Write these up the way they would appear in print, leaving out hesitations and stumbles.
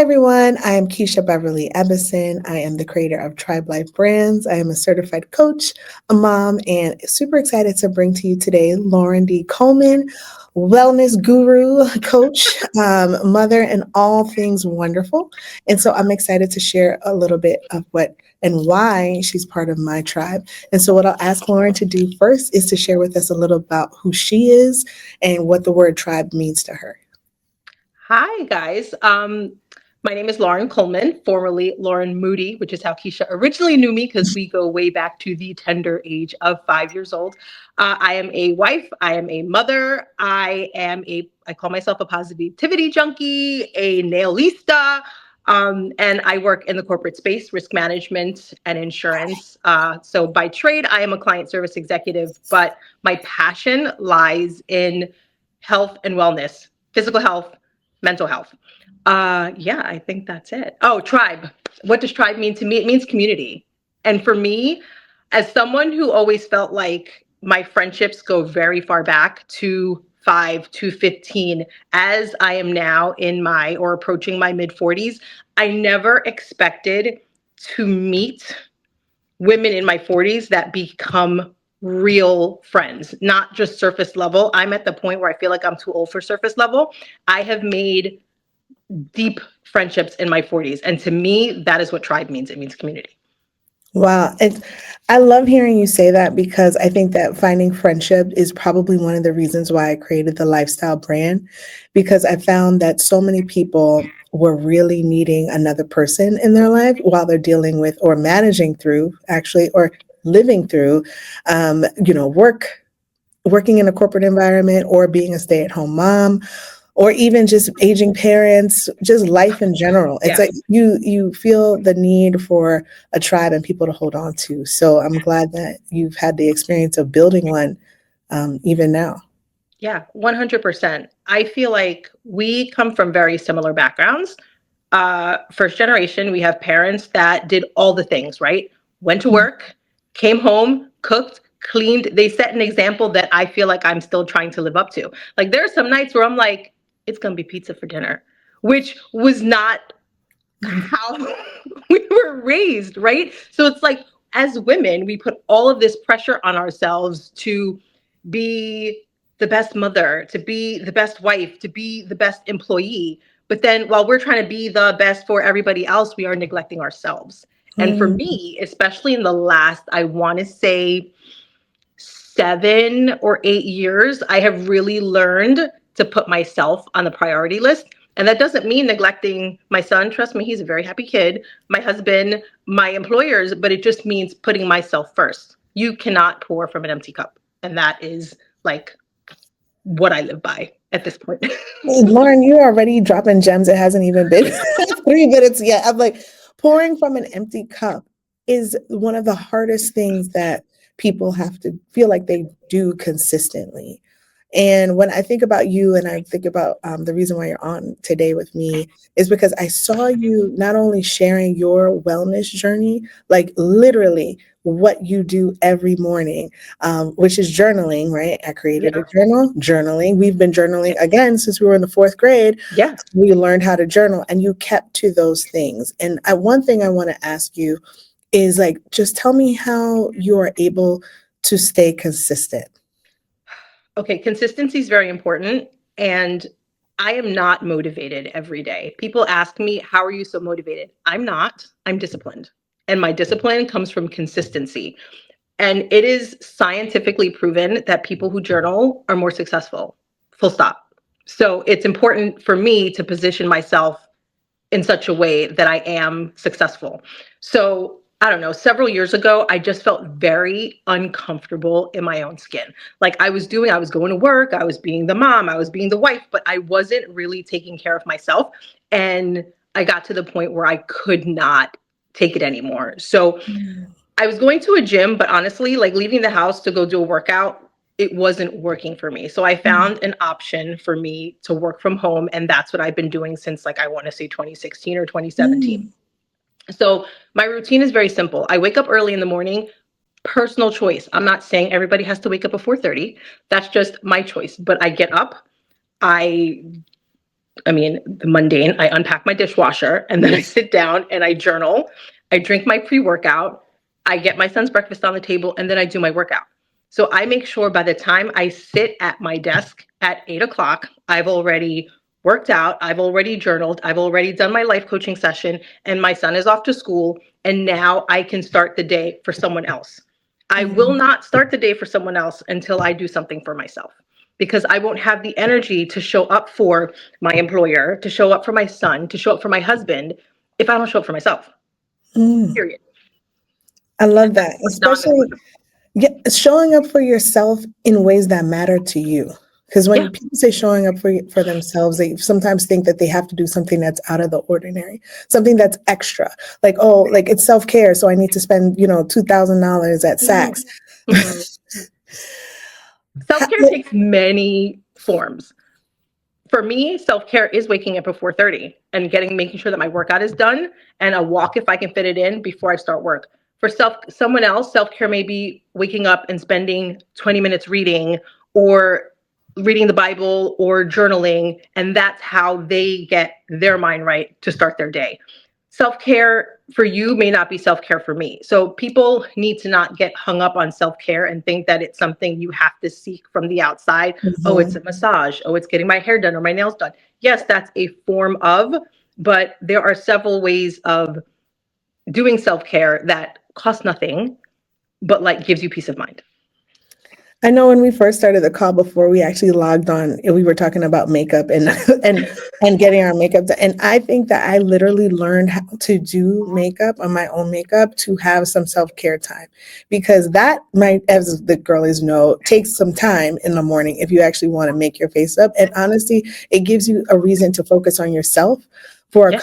everyone. I am Keisha Beverly Ebison. I am the creator of Tribe Life Brands. I am a certified coach, a mom, and super excited to bring to you today Lauren D. Coleman, wellness guru, coach, mother, and all things wonderful. And so I'm excited to share a little bit of what and why she's part of my tribe. And so, what I'll ask Lauren to do first is to share with us a little about who she is and what the word tribe means to her. Hi, guys. My name is Lauren Coleman, formerly Lauren Moody, which is how Keisha originally knew me because we go way back to the tender age of 5 years old. I am a wife. I am a mother. I call myself a positivity junkie, a nailista, and I work in the corporate space, risk management and insurance. So by trade, I am a client service executive, but my passion lies in health and wellness, physical health, mental health. Yeah, I think that's it. Oh, tribe. What does tribe mean to me? It means community. And for me, as someone who always felt like my friendships go very far back to 5 to 15, as I am now in my or approaching my mid 40s, I never expected to meet women in my 40s that become real friends, not just surface level. I'm at the point where I feel like I'm too old for surface level. I have made deep friendships in my 40s. And to me, that is what tribe means. It means community. Wow. I love hearing you say that because I think that finding friendship is probably one of the reasons why I created the lifestyle brand because I found that so many people were really needing another person in their life while they're dealing with or managing through actually or living through working in a corporate environment or being a stay-at-home mom or even just aging parents, just life in general. It's Yeah. like you feel the need for a tribe and people to hold on to. So I'm glad that you've had the experience of building one even now. Yeah, 100%. I feel like we come from very similar backgrounds. First generation, we have parents that did all the things, right? Went to work, came home, cooked, cleaned. They set an example that I feel like I'm still trying to live up to. Like there are some nights where I'm like, it's going to be pizza for dinner, which was not how we were raised, right? So it's like, as women, we put all of this pressure on ourselves to be the best mother, to be the best wife, to be the best employee. But then while we're trying to be the best for everybody else, we are neglecting ourselves. And for Mm, me, especially in the last, I want to say 7 or 8 years, I have really learned to put myself on the priority list. And that doesn't mean neglecting my son. Trust me, he's a very happy kid, my husband, my employers, but it just means putting myself first. You cannot pour from an empty cup. And that is like what I live by at this point. Lauren, you're already dropping gems. It hasn't even been 3 minutes yet. I'm like, pouring from an empty cup is one of the hardest things that people have to feel like they do consistently. And when I think about you and I think about the reason why you're on today with me is because I saw you not only sharing your wellness journey, like literally what you do every morning, which is journaling, right? I created a Yeah. journal, journaling. We've been journaling again since we were in the fourth grade. Yeah. We learned how to journal and you kept to those things. And one thing I want to ask you is like, just tell me how you are able to stay consistent. Okay, consistency is very important. And I am not motivated every day. People ask me, how are you so motivated? I'm not. I'm disciplined. And my discipline comes from consistency. And it is scientifically proven that people who journal are more successful, full stop. So it's important for me to position myself in such a way that I am successful. So I don't know, several years ago, I just felt very uncomfortable in my own skin. Like I was going to work, I was being the mom, I was being the wife, but I wasn't really taking care of myself. And I got to the point where I could not take it anymore. So I was going to a gym, but honestly, like leaving the house to go do a workout, it wasn't working for me. So I found an option for me to work from home. And that's what I've been doing since like I want to say 2016 or 2017. Mm. So my routine is very simple. I wake up early in the morning, personal choice. I'm not saying everybody has to wake up at 4:30. That's just my choice. But I get up, I I mean, the mundane. I unpack my dishwasher and then I sit down and I journal. I drink my pre workout. I get my son's breakfast on the table and then I do my workout. So I make sure by the time I sit at my desk at 8 o'clock, I've already worked out, I've already journaled, I've already done my life coaching session, and my son is off to school. And now I can start the day for someone else. I will Mm, not start the day for someone else until I do something for myself because I won't have the energy to show up for my employer, to show up for my son, to show up for my husband if I don't show up for myself. mm. Period. I love that, especially Non-negotiable. showing up for yourself in ways that matter to you. Because Yeah. when people say showing up for themselves, they sometimes think that they have to do something that's out of the ordinary, something that's extra. Like, oh, like it's self-care, so I need to spend, $2,000 at Mhm. Saks. Mhm. Self-care takes many forms. For me, self-care is waking up at 4:30 and making sure that my workout is done and a walk if I can fit it in before I start work. For someone else, self-care may be waking up and spending 20 minutes reading or reading the Bible or journaling, and that's how they get their mind right to start their day. Self-care for you may not be self-care for me. So people need to not get hung up on self-care and think that it's something you have to seek from the outside. Oh, it's a Mhm. massage. Oh, it's getting my hair done or my nails done. Yes, that's a form of, but there are several ways of doing self-care that cost nothing, but like gives you peace of mind. I know when we first started the call before we actually logged on, we were talking about makeup and and and getting our makeup done. And I think that I literally learned how to do makeup on my own makeup to have some self-care time because that might, as the girlies know, takes some time in the morning if you actually want to make your face up. And honestly, it gives you a reason to focus on yourself Yeah.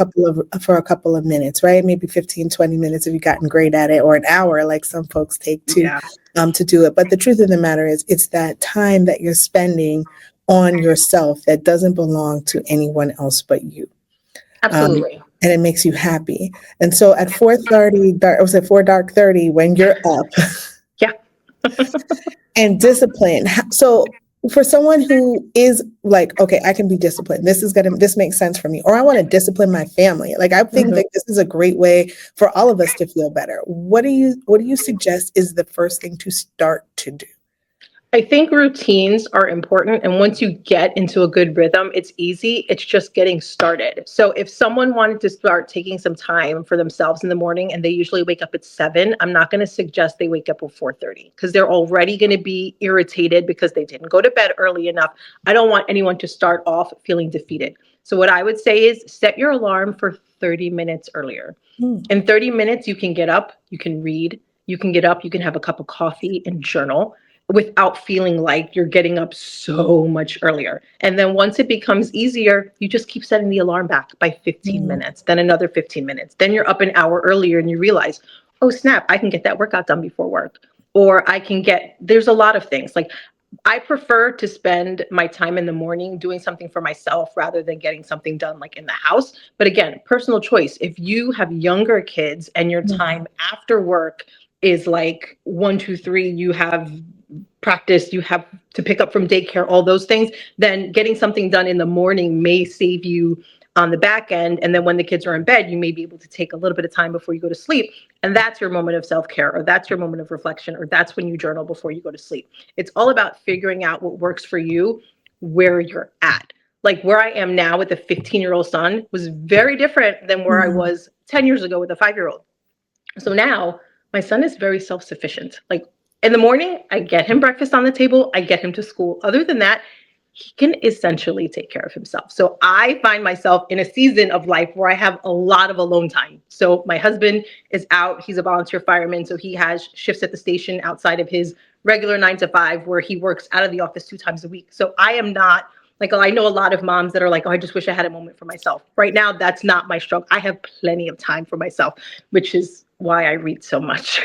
for a couple of minutes, right? Maybe 15, 20 minutes if you've gotten great at it, or an hour like some folks take Yeah. to do it. But the truth of the matter is, it's that time that you're spending on yourself that doesn't belong to anyone else but you. Um, Absolutely. and it makes you happy. And so at 4:30, I was at 4:30 when you're up Yeah. and disciplined. So for someone who is like, okay, I can be disciplined. This makes sense for me. Or I want to discipline my family. Like I think Mhm. that this is a great way for all of us to feel better. What do you suggest is the first thing to start to do? I think routines are important. And once you get into a good rhythm, it's easy. It's just getting started. So if someone wanted to start taking some time for themselves in the morning and they usually wake up at 7, I'm not going to suggest they wake up at 4:30 because they're already going to be irritated because they didn't go to bed early enough. I don't want anyone to start off feeling defeated. So what I would say is set your alarm for 30 minutes earlier. Mm, In 30 minutes, you can get up, you can read, you can get up, you can have a cup of coffee and journal without feeling like you're getting up so much earlier. And then once it becomes easier, you just keep setting the alarm back by 15 mm, minutes, then another 15 minutes. Then you're up an hour earlier and you realize, oh, snap, I can get that workout done before work. Or there's a lot of things. Like I prefer to spend my time in the morning doing something for myself rather than getting something done like in the house. But again, personal choice. If you have younger kids and your mm, time after work is like 1, 2, 3, you have practice, you have to pick up from daycare, all those things, then getting something done in the morning may save you on the back end. And then when the kids are in bed, you may be able to take a little bit of time before you go to sleep. And that's your moment of self care, or that's your moment of reflection, or that's when you journal before you go to sleep. It's all about figuring out what works for you where you're at. Like where I am now with a 15-year-old son was very different than where I mm, was 10 years ago with a 5-year-old. So now my son is very self sufficient. Like in the morning, I get him breakfast on the table, I get him to school. Other than that, he can essentially take care of himself. So I find myself in a season of life where I have a lot of alone time. So my husband is out, he's a volunteer fireman. So he has shifts at the station outside of his regular 9 to 5 where he works out of the office 2 times a week. So I am not like, I know a lot of moms that are like, oh, I just wish I had a moment for myself. Right now, that's not my struggle. I have plenty of time for myself, which is why I read so much.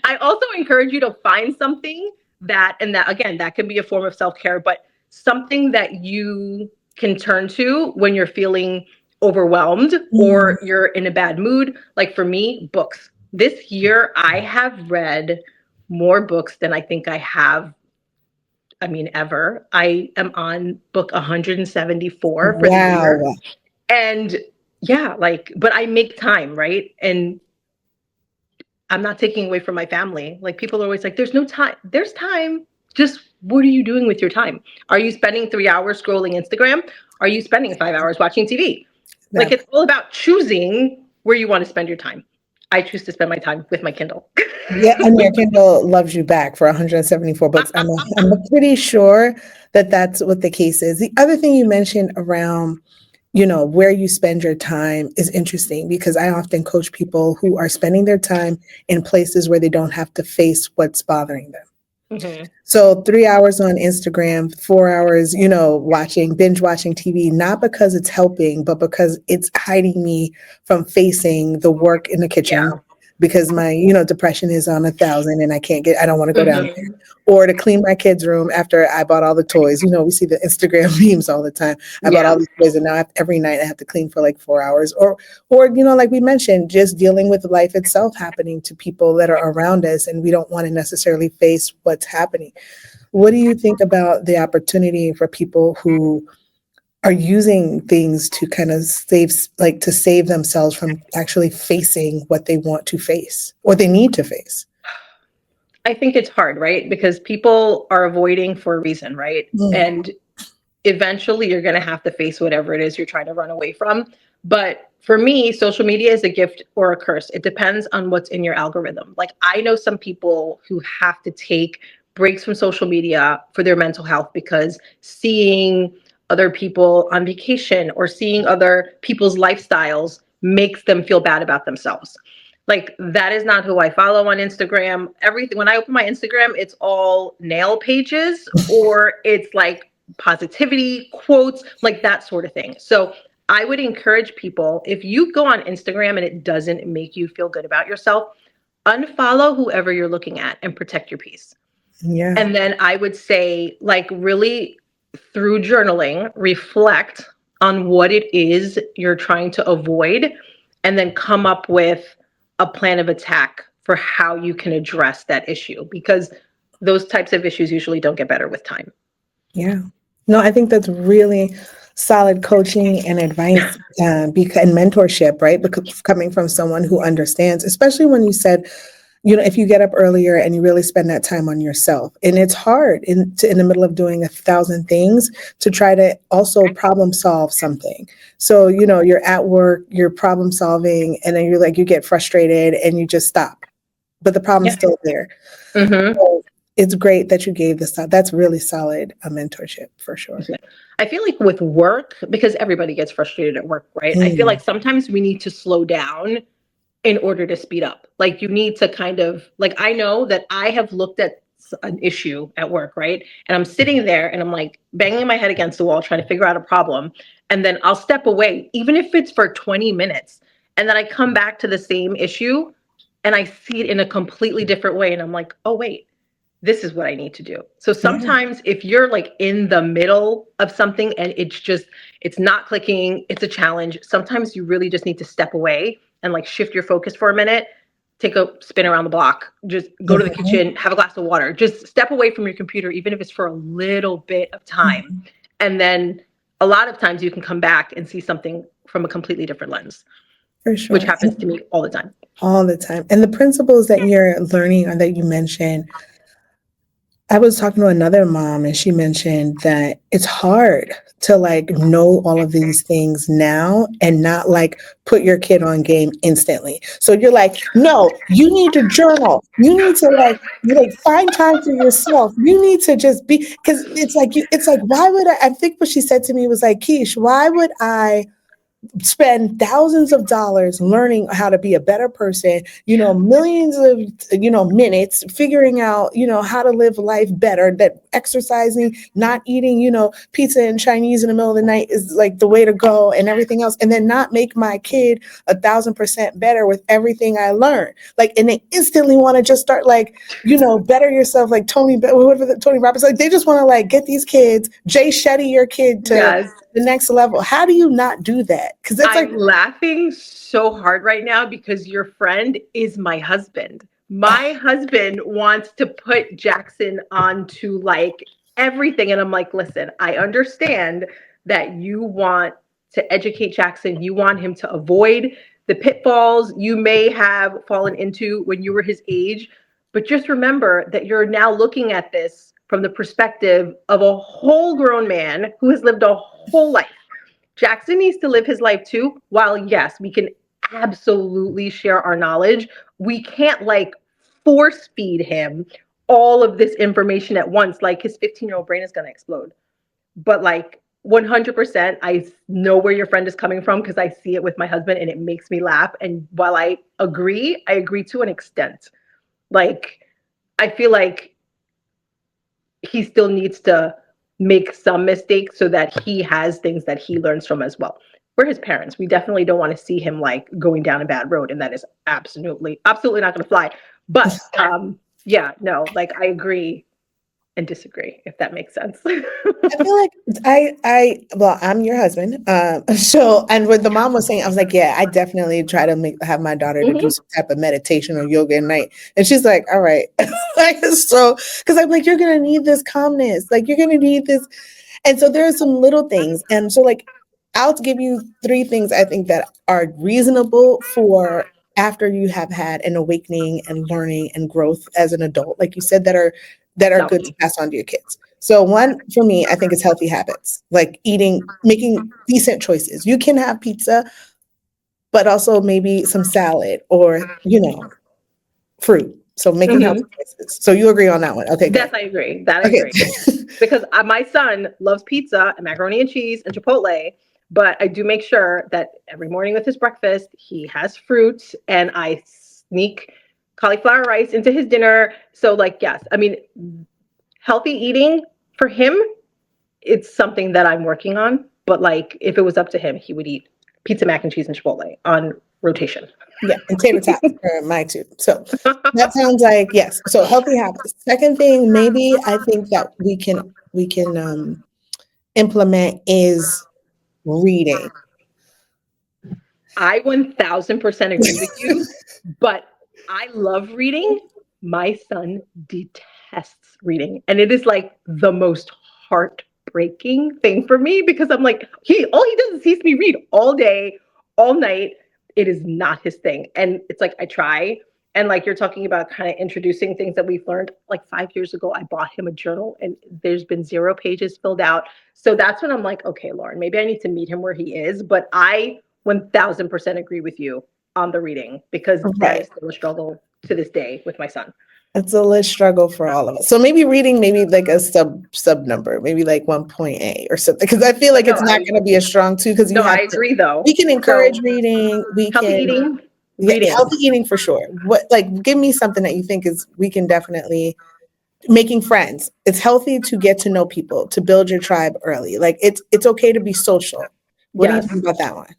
I also encourage you to find something and that again, that can be a form of self care, but something that you can turn to when you're feeling overwhelmed mm, or you're in a bad mood. Like for me, books. This year, I have read more books than I think I have I mean, ever. I am on book 174 for the year. Wow. And yeah, like, but I make time, right? And I'm not taking away from my family. Like, people are always like, there's no time. There's time. Just what are you doing with your time? Are you spending 3 hours scrolling Instagram? Are you spending 5 hours watching TV? Like, That it's all about choosing where you want to spend your time. I choose to spend my time with my Kindle. Yeah, and your Kindle loves you back for 174 books. I'm pretty sure that that's what the case is. The other thing you mentioned around, where you spend your time is interesting because I often coach people who are spending their time in places where they don't have to face what's bothering them. Hmm. So 3 hours on Instagram, 4 hours, binge watching TV, not because it's helping, but because it's hiding me from facing the work in the kitchen Yeah. because my, depression is on 1,000 and I don't want to go down there. Hmm. Or to clean my kids' room after I bought all the toys. We see the Instagram memes all the time. I bought all Yeah. these toys and now every night I have to clean for like 4 hours. Or, like we mentioned, just dealing with life itself happening to people that are around us and we don't want to necessarily face what's happening. What do you think about the opportunity for people who are using things to kind of save themselves from actually facing what they want to face or they need to face? I think it's hard, right? Because people are avoiding for a reason, right? Mm, And eventually you're going to have to face whatever it is you're trying to run away from. But for me, social media is a gift or a curse. It depends on what's in your algorithm. Like, I know some people who have to take breaks from social media for their mental health because seeing other people on vacation or seeing other people's lifestyles makes them feel bad about themselves. Like, that is not who I follow on Instagram. Everything, when I open my Instagram, it's all nail pages or it's like positivity quotes, like that sort of thing. So I would encourage people, if you go on Instagram and it doesn't make you feel good about yourself, unfollow whoever you're looking at and protect your peace. yeah, And then I would say, like, really through journaling, reflect on what it is you're trying to avoid, and then come up with a plan of attack for how you can address that issue. Because those types of issues usually don't get better with time. yeah. No, I think that's really solid coaching and advice and mentorship, right? Because coming from someone who understands, especially when you said, if you get up earlier and you really spend that time on yourself, and it's hard in the middle of doing 1,000 things to try to also problem solve something. So, you're at work, you're problem solving, and then you get frustrated and you just stop, but the problem's Yeah. still there. Mm-hmm. So it's great that you gave this. That's really solid mentorship for sure. Yeah. I feel like with work, because everybody gets frustrated at work, right? I feel Mm, like sometimes we need to slow down in order to speed up. Like, you need to kind of, like, I know that I have looked at an issue at work, right? And I'm sitting there and I'm like banging my head against the wall trying to figure out a problem. And then I'll step away, even if it's for 20 minutes. And then I come back to the same issue and I see it in a completely different way. And I'm like, oh, wait, this is what I need to do. So yeah, sometimes if you're like in the middle of something and it's not clicking, it's a challenge. Sometimes you really just need to step away and like shift your focus for a minute, take a spin around the block, just go to the mhm, kitchen, have a glass of water, just step away from your computer, even if it's for a little bit of time. mhm, And then a lot of times you can come back and see something from a completely different lens, for which sure. happens to me all the time. All the time. And the principles that you're learning or that you mentioned, I was talking to another mom and she mentioned that it's hard to know all of these things now and not put your kid on game instantly. So you're like, no, you need to journal. You need to find time for yourself. You need to just be because it's like, why would I think what she said to me was like, Keish, why would I spend thousands of dollars learning how to be a better person, millions of, minutes figuring out, how to live life better, that exercising, not eating, pizza and Chinese in the middle of the night is like the way to go and everything else. And then not make my kid 1,000% better with everything I learned. And they instantly want to just start better yourself, like Tony Robbins, like they just want to get these kids, Jay Shetty, your kid to Yes. the next level. How do you not do that? Because that's like, I'm laughing so hard right now because your friend is my husband. My husband wants to put Jackson onto like everything. And I'm like, listen, I understand that you want to educate Jackson. You want him to avoid the pitfalls you may have fallen into when you were his age. But just remember that you're now looking at this from the perspective of a whole grown man who has lived a whole life. Jackson needs to live his life too. While, yes, we can absolutely share our knowledge, we can't like force feed him all of this information at once. Like his 15-year-old brain is going to explode. But like 100%, I know where your friend is coming from because I see it with my husband and it makes me laugh. And while I agree to an extent. Like, I feel like he still needs to make some mistakes so that he has things that he learns from as well. We're his parents. We definitely don't want to see him like going down a bad road, and that is absolutely not going to fly. But yeah, no, like I agree and disagree if that makes sense. I feel like well, I'm your husband. So, and what the mom was saying, I was like, yeah, I definitely try to have my daughter to do Mhm. some type of meditation or yoga at night. And she's like, all right. Like, so, cause I'm like, you're going to need this calmness. Like, you're going to need this. And so there are some little things. And so, like, I'll give you three things I think that are reasonable for after you have had an awakening and learning and growth as an adult, like you said, that are good to Healthy. pass on to your kids. So one for me, I think is healthy habits, like eating, making decent choices. You can have pizza, but also maybe some salad or, fruit. So making healthy Hmm. choices. So you agree on that one. Okay, good. That I agree. That I Okay. agree. Because my son loves pizza and macaroni and cheese and Chipotle, but I do make sure that every morning with his breakfast, he has fruit and I sneak cauliflower rice into his dinner. So, like, yes, I mean, healthy eating for him, it's something that I'm working on. But, like, if it was up to him, he would eat pizza, mac and cheese, and Chipotle on rotation. Yeah, and tater tots are mine too. So that sounds like yes. So healthy habits. Second thing, maybe I think that we can implement is reading. I 1000% agree with you, but I love reading. My son detests reading. And it is like the most heartbreaking thing for me because I'm like, he all he does is sees me read all day, all night. It is not his thing. And it's like I try. And like you're talking about kind of introducing things that we've learned. Like 5 years ago, I bought him a journal and there's been 0 pages filled out. So that's when I'm like, okay, Lauren, maybe I need to meet him where he is. But I 1000% agree with you on the reading because that Right. is still a struggle to this day with my son. It's a little struggle for all of us. So maybe reading, maybe like a sub number, maybe like 1.8 or something. Because I feel like No, it's not going to be as strong too. Because you no, I have to. agree though. We can encourage So reading. We healthy can. eating, Yeah, reading. healthy eating for sure. What like give me something that you think is we can definitely making friends. It's healthy to get to know people, to build your tribe early. Like it's okay to be social. What do you Yes. think about that one?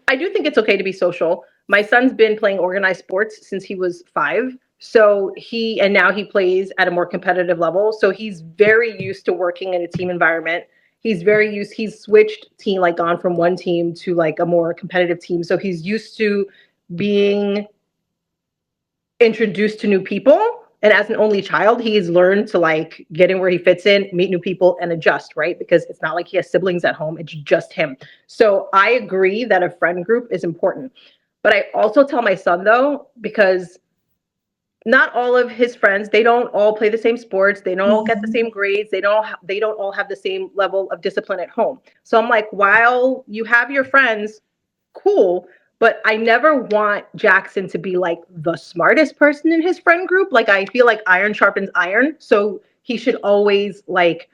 I do think it's okay to be social. My son's been playing organized sports since he was 5. So and now he plays at a more competitive level. So he's very used to working in a team environment. He's switched team, like gone from one team to like a more competitive team. So he's used to being introduced to new people. And as an only child, he's learned to like get in where he fits in, meet new people, and adjust, right? Because it's not like he has siblings at home, it's just him. So I agree that a friend group is important. But I also tell my son, though, because not all of his friends, they don't all play the same sports, they don't all get the Mhm. same grades, they don't all have the same level of discipline at home. So I'm like, while you have your friends, cool, but I never want Jackson to be like the smartest person in his friend group. Like I feel like iron sharpens iron, so he should always like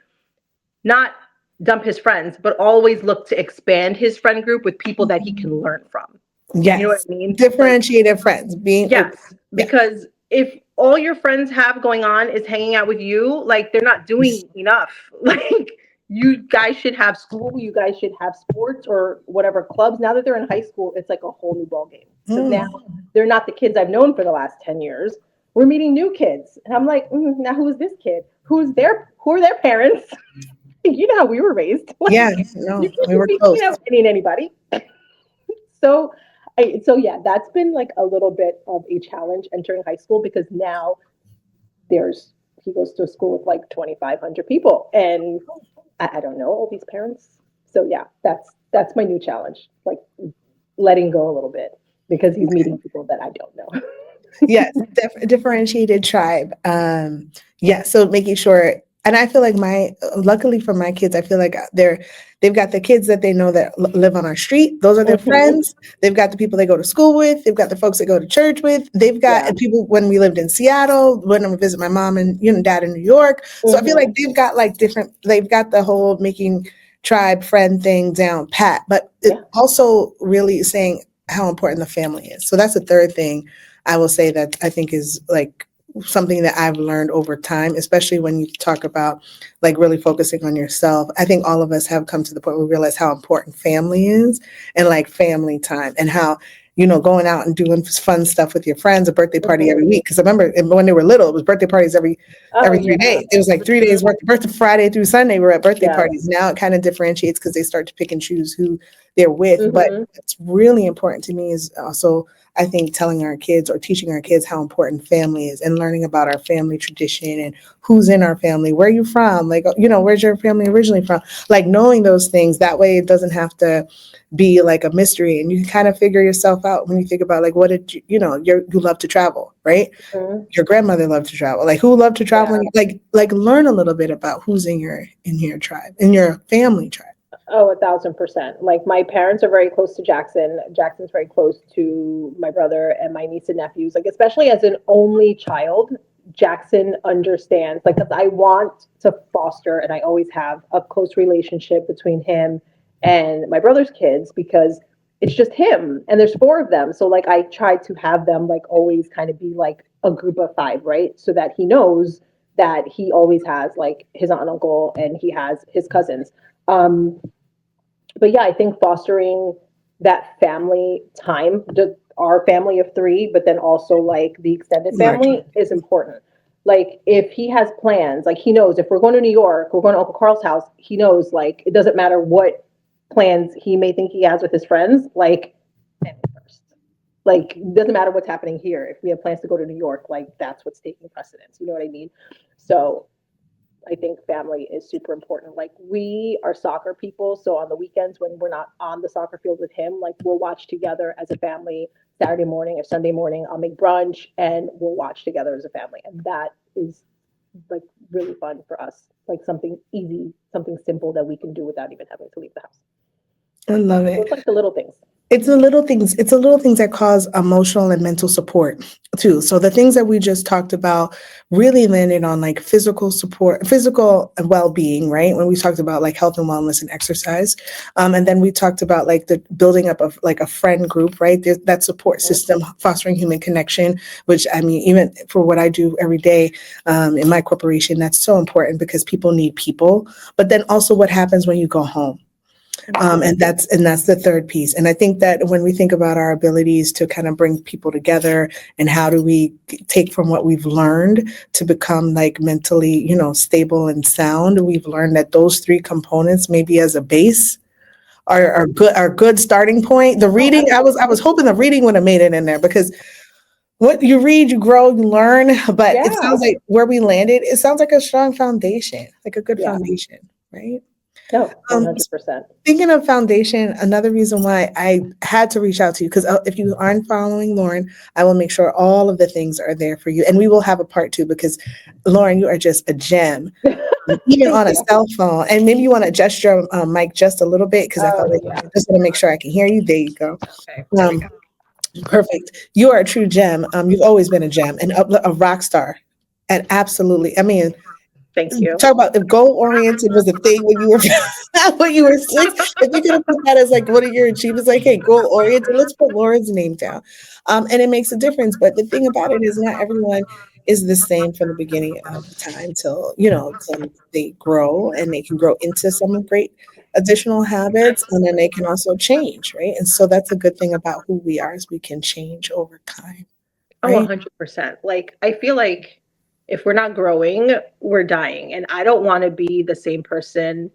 not dump his friends, but always look to expand his friend group with people that he can learn from. You know what Yes. I mean? Like, Differentiated friends, being open. yes, Yeah. because if all your friends have going on is hanging out with you, like they're not doing enough. Like you guys should have school, you guys should have sports or whatever clubs. Now that they're in high school, it's like a whole new ball game because now Mm. they're not the kids I've known for the last 10 years. We're meeting new kids. And I'm like, now who is this kid? Who are their parents? You know how we were raised. Yeah, Like you no, can't we just were be hanging out close. with anybody. So, yeah, that's been like a little bit of a challenge entering high school because now there's he goes to a school with like 2,500 people, and I don't know all these parents. So yeah, that's my new challenge, like letting go a little bit because he's meeting people that I don't know. Yes, differentiated tribe. Yeah, so making sure, and I feel like luckily for my kids, I feel like they've got the kids that they know that live on our street. Those are their Hmm. friends. They've got the people they go to school with. They've got the folks they go to church with. They've got Yeah. people when we lived in Seattle, when I would visit my mom and dad in New York. So I feel like Hmm. they've got like different. They've got the whole making tribe friend thing down pat, but it Yeah. also really saying how important the family is. So that's the third thing I will say that I think is like something that I've learned over time, especially when you talk about like really focusing on yourself. I think all of us have come to the point where we realize how important family is and like family time and how, going out and doing fun stuff with your friends, a birthday party every Hmm. week. Because I remember when they were little, it was birthday parties Oh every three yeah. days. It was like 3 days Hmm. worth of birthday Friday through Sunday. We're at birthday Yeah. parties. Now it kind of differentiates because they start to pick and choose who they're with. But Hmm. what's really important to me is also I think telling our kids or teaching our kids how important family is and learning about our family tradition and who's in our family, where are you from, like, where's your family originally from, like knowing those things. That way it doesn't have to be like a mystery and you can kind of figure yourself out when you think about like what did you love to travel, right? Hmm. Your grandmother loved to travel, like who loved to travel, Yeah. and like learn a little bit about who's in your tribe, in your family tribe. Oh, 1,000%. Like my parents are very close to Jackson. Jackson's very close to my brother and my niece and nephews. Like especially as an only child, Jackson understands. Like 'cause I want to foster, and I always have a close relationship between him and my brother's kids because it's just him, and there's four of them. So like I try to have them like always kind of be like a group of five, right? So that he knows that he always has like his aunt and uncle, and he has his cousins. But yeah, I think fostering that family time, our family of three, but then also like the extended Larger. family is important. Like if he has plans, like he knows if we're going to New York, we're going to Uncle Carl's house, he knows like it doesn't matter what plans he may think he has with his friends, like family first. Like it doesn't matter what's happening here. If we have plans to go to New York, like that's what's taking precedence. You know what I mean? So I think family is super important. Like we are soccer people, so on the weekends when we're not on the soccer field with him, like we'll watch together as a family. Saturday morning or Sunday morning, I'll make brunch and we'll watch together as a family, and that is like really fun for us. Like something easy, something simple that we can do without even having to leave the house. I love So it. it's like the little things. It's the little things that cause emotional and mental support too. So the things that we just talked about really landed on like physical support, physical well-being, right? When we talked about like health and wellness and exercise. And then we talked about like the building up of like a friend group, right? There's that support Mhm. system, fostering human connection, which I mean, even for what I do every day in my corporation, that's so important because people need people. But then also what happens when you go home, Mhm. and that's the third piece. And I think that when we think about our abilities to kind of bring people together and how do we take from what we've learned to become like mentally, stable and sound, we've learned that those three components, maybe as a base, are good starting point. The Oh, reading, I was absolutely. hoping the reading would have made it in there because what you read, you grow, you learn. But it Yeah. sounds like where we landed, it sounds like a strong foundation, like a good Yeah. foundation, right? No, Um, 100%. Speaking of foundation, another reason why I had to reach out to you, because if you aren't following Lauren, I will make sure all of the things are there for you. And we will have a part two because Lauren, you are just a gem, even Thank on a you. cell phone. And maybe you want to adjust your mic just a little bit because I felt Oh, like yeah. I just want to make sure I can hear you. There you go. Okay, there we Um, go. Perfect. You are a true gem. You've always been a gem and a rock star. And absolutely, I mean, Thank you. talk about if goal oriented was a thing when you were when you were six. If you could have put that as like one of your achievements, like hey, goal oriented, let's put Lauren's name down, and it makes a difference. But the thing about it is, not everyone is the same from the beginning of the time till they grow and they can grow into some great additional habits, and then they can also change, right? And so that's a good thing about who we are is we can change over time, Oh, right? 100%. Like, I feel like if we're not growing, we're dying. And I don't want to be the same person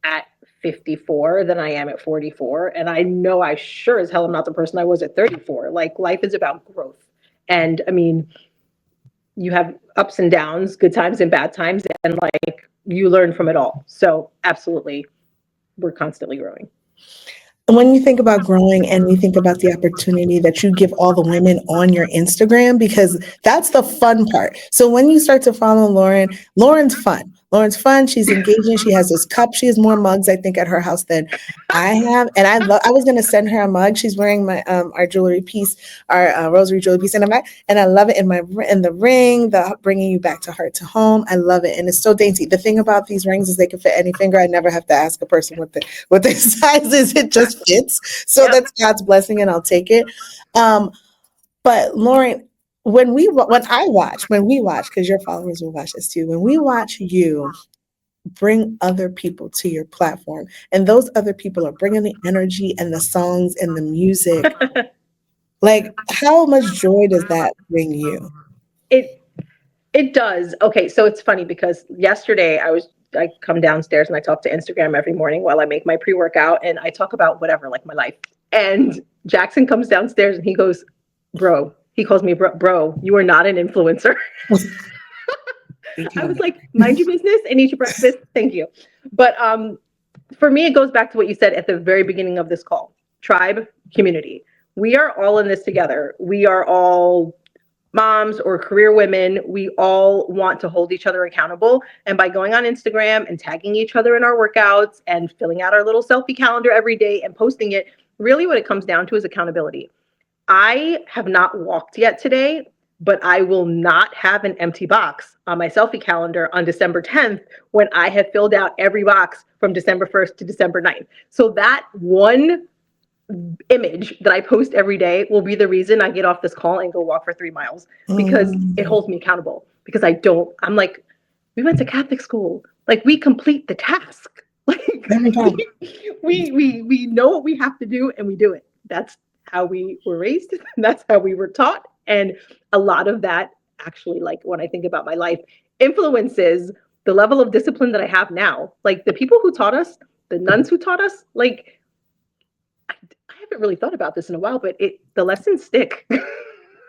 at 54 than I am at 44. And I know I sure as hell am not the person I was at 34. Like, life is about growth. And I mean, you have ups and downs, good times and bad times, and like you learn from it all. So absolutely, we're constantly growing. When you think about growing and you think about the opportunity that you give all the women on your Instagram, because that's the fun part. So when you start to follow Lauren, Lauren's fun. Lauren's fun. She's engaging. She has this cup. She has more mugs, I think, at her house than I have. And I was gonna send her a mug. She's wearing my our jewelry piece, our rosary jewelry piece, and I love it in the ring, the bringing you back to heart to home. I love it, and it's so dainty. The thing about these rings is they can fit any finger. I never have to ask a person what their size is. It just fits. So Yep. that's God's blessing, and I'll take it. But Lauren, when we watch, because your followers will watch this too, when we watch you bring other people to your platform, and those other people are bringing the energy and the songs and the music, like how much joy does that bring you? It it does. Okay, so it's funny because yesterday I come downstairs and I talk to Instagram every morning while I make my pre-workout and I talk about whatever, like my life. And Jackson comes downstairs and he goes, "Bro," he calls me bro, you are not an influencer. I was like, "Mind your business and eat your breakfast. Thank you." But for me, it goes back to what you said at the very beginning of this call. Tribe, community. We are all in this together. We are all moms or career women. We all want to hold each other accountable. And by going on Instagram and tagging each other in our workouts and filling out our little selfie calendar every day and posting it, really what it comes down to is accountability. I have not walked yet today, but I will not have an empty box on my selfie calendar on December 10th when I have filled out every box from December 1st to December 9th. So that one image that I post every day will be the reason I get off this call and go walk for 3 miles because it Mm, holds me accountable. Because I'm like, we went to Catholic school. Like we complete the task. Like every time. we know what we have to do and we do it. That's how we were raised. That's how we were taught. And a lot of that actually, like when I think about my life, influences the level of discipline that I have now. Like the people who taught us, the nuns who taught us, like I haven't really thought about this in a while, but the lessons stick.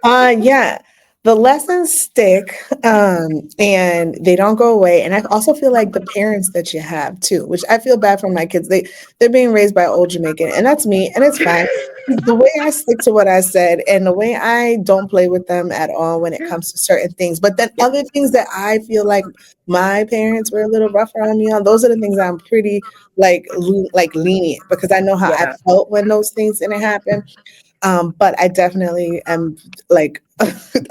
Yeah, the lessons stick, and they don't go away. And I also feel like the parents that you have too, which I feel bad for my kids. They're being raised by old Jamaican, and that's me, and it's fine. The way I stick to what I said, and the way I don't play with them at all when it Yeah, comes to certain things. But then yeah, other things that I feel like my parents were a little rougher on me on, those are the things I'm pretty like lenient because I know how I yeah. felt when those things didn't happen. But I definitely am like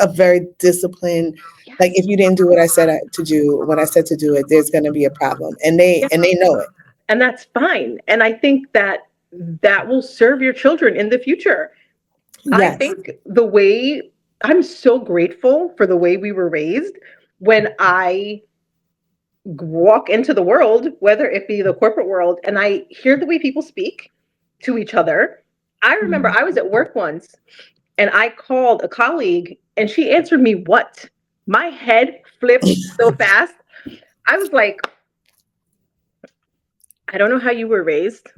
a very disciplined. Like Yes, if you didn't do what I said to do, when I said to do it, there's going to be a problem, and yeah. they know it. And that's fine. And I think that that will serve your children in the future. I Yes. think I'm so grateful for the way we were raised when I walk into the world, whether it be the corporate world, and I hear the way people speak to each other. I remember Mm. I was at work once and I called a colleague and she answered me what? My head flipped so fast. I was like, I don't know how you were raised.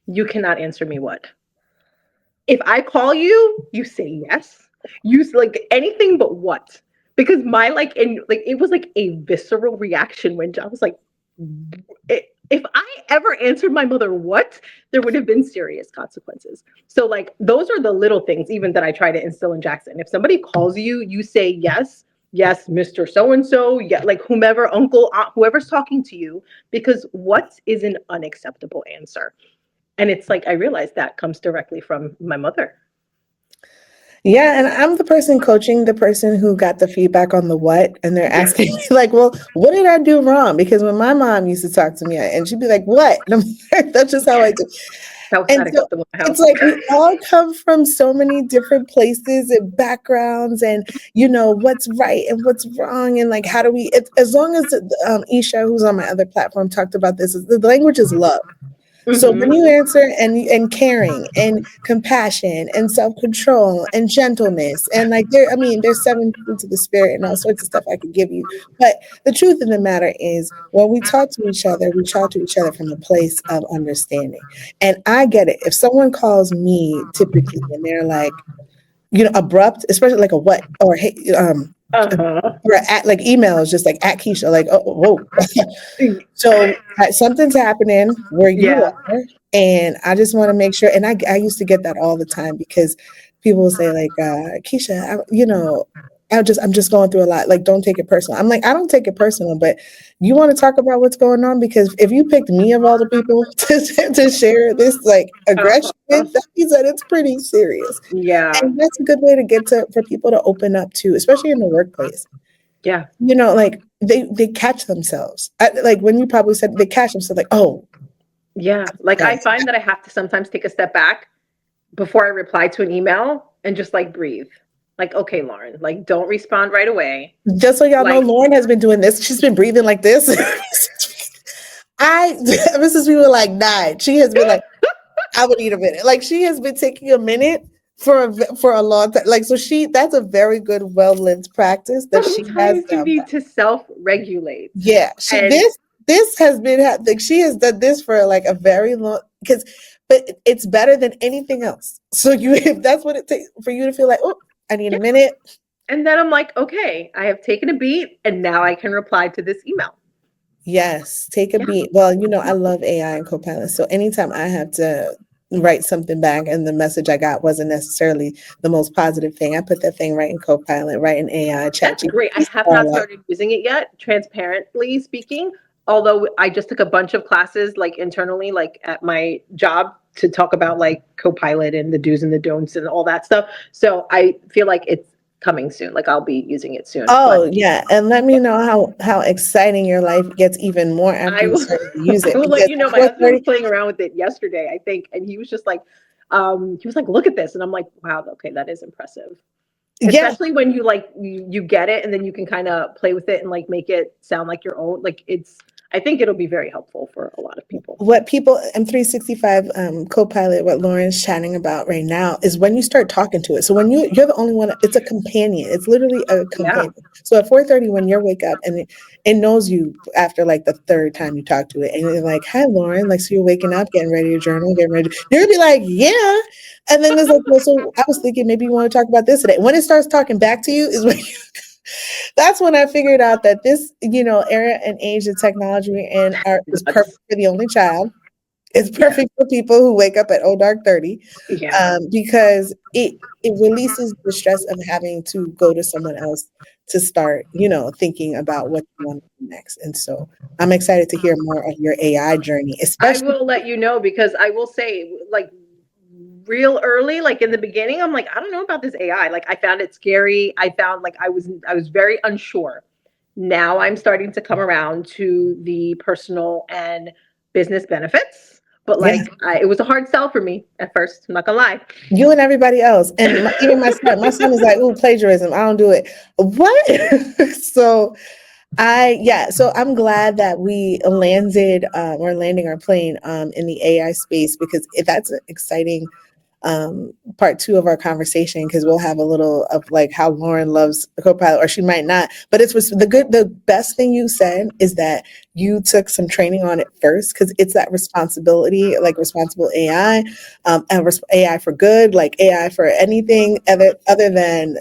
You cannot answer me what. If I call you, you say yes. You like anything but what. Because my like and like it was like a visceral reaction when I was like, if I ever answered my mother what, there would have been serious consequences. So like those are the little things even that I try to instill in Jackson. If somebody calls you, you say yes, yes, Mr. So and so, yeah, like whomever, uncle, aunt, whoever's talking to you, because what is an unacceptable answer? And it's like I realized that comes directly from my mother. Yeah, and I'm the person coaching the person who got the feedback on the what, and they're Yeah, asking me like, "Well, what did I do wrong?" Because when my mom used to talk to me, and she'd be like, "What?" And I'm like, "That's just how I do." that was And not so acceptable in the it's house. like we all come from so many different places and backgrounds, and what's right and what's wrong, and like how do we? As long as Isha, who's on my other platform, talked about this, the language is love. So when Hmm. you answer and caring and compassion and self-control and gentleness and like I mean, there's seven fruits of the spirit and all sorts of stuff I could give you. But the truth of the matter is when we talk to each other from a place of understanding. And I get it. If someone calls me typically and they're like, abrupt, especially like a what or hey, Uh-huh. or at like emails, just like at Keisha, like, oh, whoa. So something's happening where you Yeah. are, and I just want to make sure. And I used to get that all the time because people will say like, Keisha, I'm just going through a lot. Like, don't take it personal. I'm like, I don't take it personal, but you want to talk about what's going on? Because if you picked me of all the people to share this like aggression Uh-huh. with, that means that it's pretty serious. Yeah. And that's a good way to get to for people to open up too, especially in the workplace. Yeah. Like they catch themselves. Like when you probably said they catch themselves, like, oh, Yeah. Like I yes. find that I have to sometimes take a step back before I reply to an email and just like breathe. Like, okay, Lauren, like don't respond right away. Just so y'all know, Like, Lauren has been doing this. She's been breathing like this. Ever since we were like 9, she has been like, I would need a minute. Like she has been taking a minute for a long time. Like so, that's a very good, well lived practice that she has sometimes you down. need to self-regulate. Yeah, And this has been like she has done this for like a very long because, but it's better than anything else. So you if that's what it takes for you to feel like, oh, I need a yeah. minute. And then I'm like, okay, I have taken a beat and now I can reply to this email. Yes, take a Yeah. beat. Well, I love AI and Copilot. So anytime I have to write something back and the message I got wasn't necessarily the most positive thing, I put that thing right in Copilot, right in AI, chat That's great. I GPT, have not Starlight. started using it yet, transparently speaking. Although I just took a bunch of classes like internally, like at my job to talk about like Copilot and the do's and the don'ts and all that stuff. So I feel like it's coming soon. Like I'll be using it soon. But Oh, yeah, and let me know how exciting your life gets even more after I you will start to use I it will let because you know. at My husband was 4:30, playing around with it yesterday, I think, and he was just like, he was like, look at this. And I'm like, wow, okay, that is impressive. yeah, Especially when you like you get it and then you can kind of play with it and like make it sound like your own. Like it's I think it'll be very helpful for a lot of people. what people M365 Copilot, what Lauren's chatting about right now is when you start talking to it. So when you're the only one, it's a companion. It's literally a Yeah. companion. So at 4:30 when you wake up and it knows you after like the third time you talk to it, and you're like, "Hi, Lauren." Like, so you're waking up, getting ready to journal, getting ready. You're gonna be like, "Yeah," and then there's like, "Well, so I was thinking maybe you want to talk about this today." When it starts talking back to you, is when that's when I figured out that this, era and age of technology and art is perfect Nuts. for the only child. It's Yeah. perfect for people who wake up at oh dark 30, Yeah. because it releases the stress of having to go to someone else to start, thinking about what you want to do next. And so I'm excited to hear more of your AI journey, I especially. will let you know because I will say, like, real early, like in the beginning, I'm like, I don't know about this AI. Like, I found it scary. I found like I was very unsure. Now I'm starting to come around to the personal and business benefits, but Yeah, like, it was a hard sell for me at first. I'm not gonna lie. you and everybody else. And even my son is like, "Ooh, plagiarism. I don't do it." What? So so I'm glad that we we're landing our plane in the AI space because that's an exciting part 2 of our conversation because we'll have a little of like how Lauren loves Copilot or she might not. But the best thing you said is that you took some training on it first because it's that responsibility, like responsible AI, and AI for good, like AI for anything other than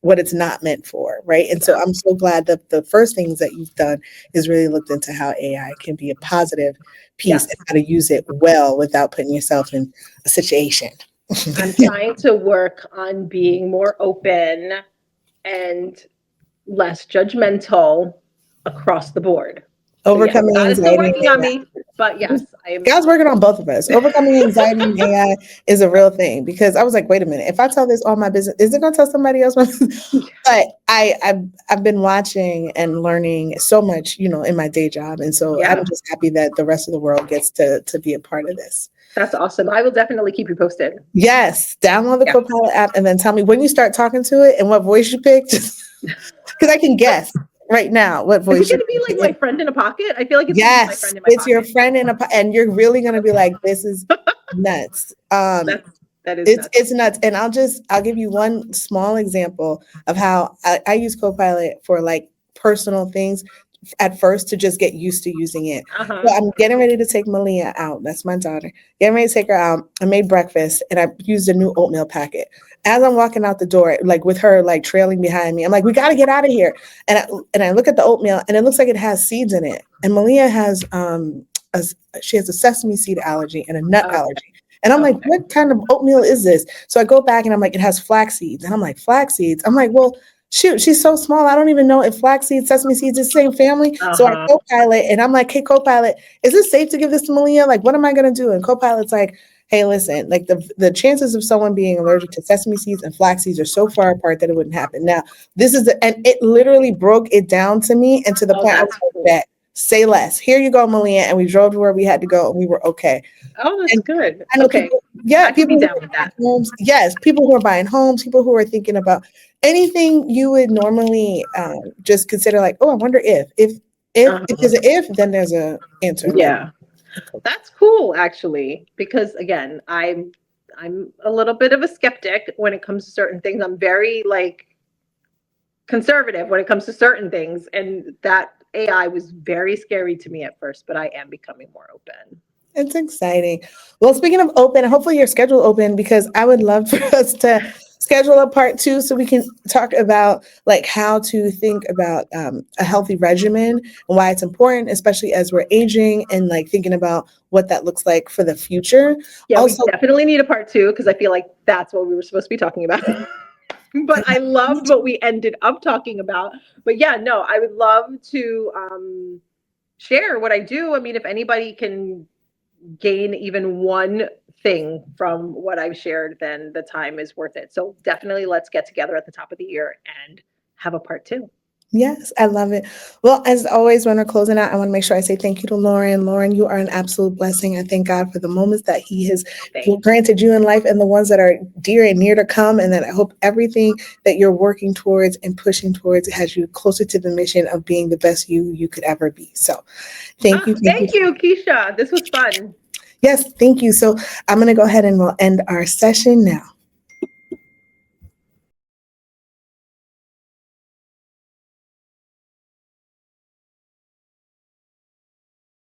what it's not meant for, right? And so Yeah. I'm so glad that the first things that you've done is really looked into how AI can be a positive piece and Yes. how to use it well without putting yourself in a situation. I'm trying to work on being more open and less judgmental across the board. So yes, Overcoming God is still anxiety working on and me, but AI. yes, I am. God's working on both of us. Overcoming anxiety and AI is a real thing because I was like, wait a minute, if I tell this all my business, is it going to tell somebody else? But I've been watching and learning so much, in my day job, and so I'm Yeah, just happy that the rest of the world gets to be a part of this. that's awesome. I will definitely keep you posted. Yes, download the Yeah, Copilot app and then tell me when you start talking to it and what voice you picked, because I can guess right now what is it voice you going to be like my picked. friend in a pocket? I feel like it's going to be my Yes, friend in my it's your pocket. friend and you're really gonna be like, this is nuts. That's that is It's nuts. it's nuts. And I'll give you one small example of how I use Copilot for like personal things at first to just get used to using it. So Uh-huh. I'm getting ready to take Malia out. That's my daughter. Getting ready to take her out. I made breakfast and I used a new oatmeal packet. As I'm walking out the door, like with her like trailing behind me, I'm like, we got to get out of here. And I look at the oatmeal and it looks like it has seeds in it. And Malia has a, she has a sesame seed allergy and a nut Okay. allergy. And I'm like, Okay. what kind of oatmeal is this? So I go back and I'm like, it has flax seeds. And I'm like, flax seeds? I'm like, well, shoot, she's so small. I don't even know if flax seeds, sesame seeds is the same family. So I Uh-huh. co-pilot and I'm like, hey, co-pilot, is it safe to give this to Malia? Like, what am I going to do? And co-pilot's like, hey, listen, like the chances of someone being allergic to sesame seeds and flax seeds are so far apart that it wouldn't happen. Now, and it literally broke it down to me and to the Oh, point I was that's like, cool. bet, say less. Here you go, Malia. And we drove to where we had to go and we were okay. Oh, that's And good. I know Okay. people, yeah, I could be people who down are with buying that. homes, yes, people who are buying homes, people who are thinking about anything you would normally just consider like, oh, I wonder if Uh-huh. there's an if, then there's a answer like. Yeah. That's cool actually, because again, I'm a little bit of a skeptic when it comes to certain things. I'm very like conservative when it comes to certain things, and that AI was very scary to me at first, but I am becoming more open. It's exciting. Well, speaking of open, hopefully your schedule open because I would love for us to schedule a part two so we can talk about like how to think about a healthy regimen and why it's important, especially as we're aging and like thinking about what that looks like for the future. Yeah, we Also, definitely need a part two because I feel like that's what we were supposed to be talking about. But I loved what we ended up talking about. But yeah, no, I would love to share what I do. I mean, if anybody can gain even one thing from what I've shared, then the time is worth it. So definitely let's get together at the top of the year and have a part two. yes, I love it. Well, as always, when we're closing out, I want to make sure I say thank you to Lauren. Lauren, you are an absolute blessing. I thank God for the moments that He has Thank granted you in life and the ones that are dear and near to come. And that I hope everything that you're working towards and pushing towards has you closer to the mission of being the best you could ever be. So thank you. Thank you. Thank you, Keisha. This was fun. Yes, thank you. So I'm going to go ahead and we'll end our session now.